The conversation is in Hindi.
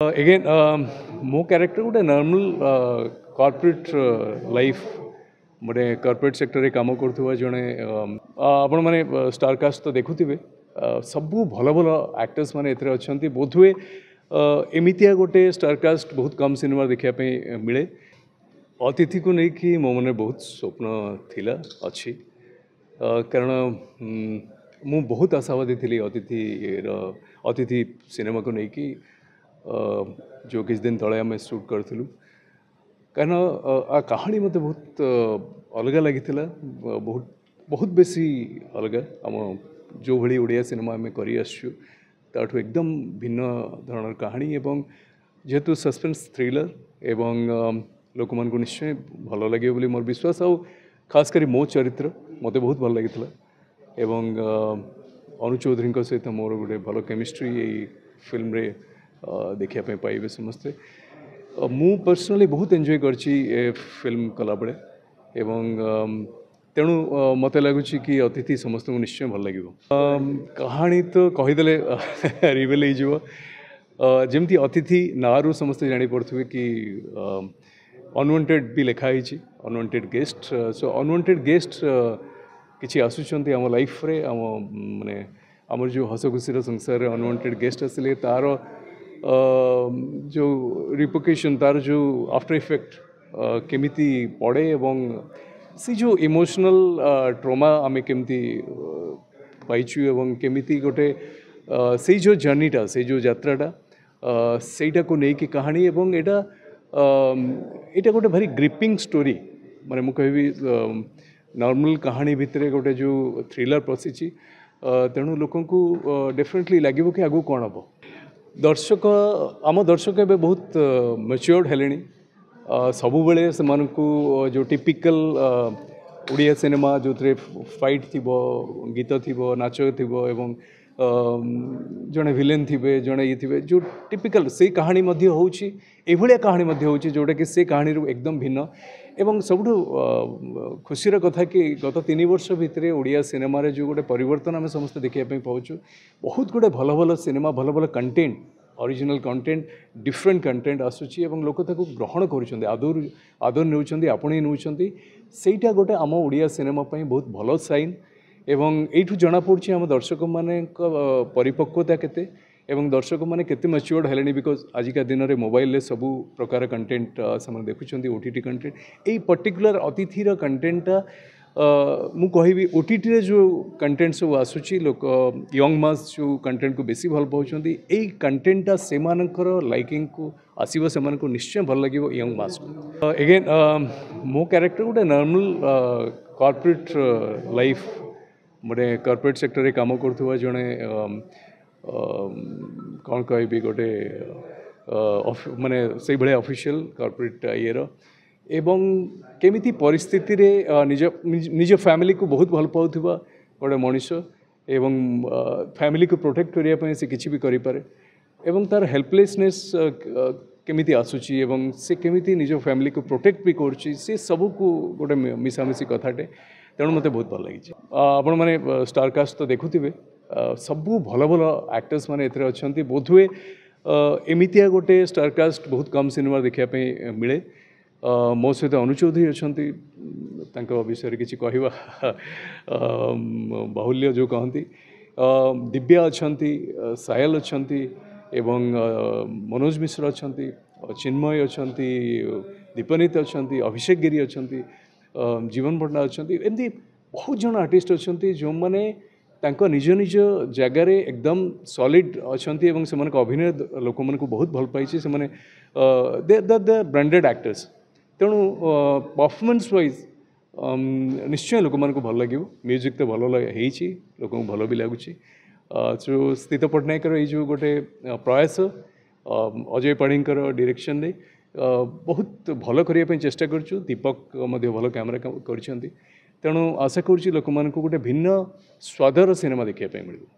Again, मो कैरेक्टर गोटे नॉर्मल कॉर्पोरेट लाइफ गोटे कॉर्पोरेट सेक्टर रे काम करथुवा जणे आपण माने स्टारकास्ट तो देखुथिबे सबु भल भल एक्टर्स माने एथरे अछंती बोधुए एमितिया गोटे स्टारकास्ट बहुत कम सिनेमा देखिया पे मिले अतिथि को नहीं कि मो मने बहुत स्वप्न थिला अछि कारण मु बहुत आशावादी थी अतिथि सिनेमा को नहीं कि जो किस दिन तले आम शूट करूँ कारण आ कहानी मत बहुत अलग लगी बहुत बहुत बेसी अलग आम जो भली ओडिया सिनेमा आम कर ताठू एकदम भिन्न धरण कहानी एवं जेहेतु सस्पेंस थ्रिलर एवं लोक मान को निश्चय भल लगे बोली मोर विश्वास आ खास करी मो चरित्र मते बहुत भल लगी एवं अनु चौधरी सहित मोर गोटे भल केमिस्ट्री यही फिल्म रे देखिया पे पाइबे समस्ते मु पर्सनली बहुत एंजॉय करची ए फिल्म कला बड़े एवं तेणु मत लगुच कि अतिथि समस्त को निश्चय भल लगे कहानी तो कहीदेले रिवेल जमती अतिथि नारू समस्ते जानी पड़े कि अनवांटेड भी लिखाई unwanted guest so unwanted guest किसी आसुचंती आम लाइफ रे आम माने आमर जो हस खुशी संसार अनवांटेड गेस्ट आसिले तार जो रिपोकेशन तार जो आफ्टर इफेक्ट केमिति पड़े एवं सी जो इमोशनल ट्रॉमा आमे केमिति पाइचु एवं केमिति गोटे से जो जर्नीटा से जो यात्राटा सेटा को नहीं कि कहानी एवं एटा एटा गोटे भारी ग्रिपिंग स्टोरी माने मु कहबी नॉर्मल कहानी भितर गोटे जो थ्रिलर पशिची तेणु लोक डेफिनेटली लगे कि आगू कौन हम दर्शक आम दर्शक एवं बहुत मैच्योर्ड हेले सबु बेले से जो टिपिकल ओडिया सिनेमा जो फाइट थी गीत थी नाच थी एवं जड़े विलेन थे जड़े ये थे जो टिपिकल से कहानी होलिया कहानी जोटा कि से कहानी एकदम भिन्न एवं सब खुशीर कथा कि गत 3 वर्ष भितर ओडिया सिनेमा रे जो गोटे परिवर्तन आम समस्त देखा पाचु बहुत गुटे भल भल सिनेमा भल भल content original content different content आसूची एवं लोक ताको ग्रहण करुछन्ते आदर नेउछन्ते आपणे नेउछन्ते सेटा गोटे आम ओडिया सिनेमा पई बहुत भल साइन एवं एठू जना पड़छि आम दर्शक माने परिपक्वता केते एवं दर्शक माने केते मैच्योर्ड हेलेनी बिकॉज आजिका दिन में मोबाइल ले सबू प्रकार कंटेंट से देखुं ओटीटी कंटेंट यही पर्टिकुलर अतिथिर कंटेंटा मु कहि ओटीटी रे जो कंटेंट सब आसूची लोक यंग मास जो कंटेंट को बेसी भल पाउछन्ती एई कंटेंटा से मानकर लाइकिंग को आसीबो से मानको निश्चय भल लागिवो यंग मास को अगेन मो कैरेक्टर गोटे नॉर्मल कॉर्पोरेट लाइफ गोटे कॉर्पोरेट सेक्टर रे काम करथुवा जणे कौन कह गोटे माने से भाया ऑफिशियल कॉर्पोरेट येर एवं केमिति परिस्थिति रे निज फैमिली को बहुत भल पाउथुवा गोटे मनीष एवं फैमिली को प्रोटेक्ट करने से किसी भी करि पारे एवं तार हेल्पलेसनेस केमिति आसुची एवं से केमिति निज फैमिली को प्रोटेक्ट भी करुची से सबू को गोटे मिसामिशी कथाटे तेणु मते बहुत भल लगी आपण माने स्टारकास्ट तो देखुथिबे सबु भल भल एक्टर्स माने एथरे अछंती बोधुए एमितिया गोटे स्टारकास्ट बहुत कम सिनेमा देखिया पे मिले मो सहित अनु चौधरी अछंती तांको विषय किछि कहबा बाहुल्य जो कहती दिव्या अछंती सायल अछंती एवं मनोज मिश्र अछंती चिन्मय अछंती दीपनीत अछंती अभिषेक गिरी अछंती जीवन भंडा अछंती एमती बहुत जन आर्टिस्ट अछंती जो माने तांको निज निज जगार एकदम सॉलिड अछंती एवं से अभिनय लोक मन को बहुत भल पाई से माने दे ब्रांडेड एक्टर्स तेणु परफॉर्मेंस वाइज निश्चय लोक मन को भल लगे म्यूजिक तो भल है लोक भल भी लगुच जो स्थित पट्टनायक जो गोटे प्रयास अजय पाढ़ीकर डायरेक्शन रे बहुत भल करने चेष्टा करूँ दीपक भल कैमरा कर तेणु आशा करुँच लोक गोटे भिन्न स्वादर सिनेमा देखा मिले।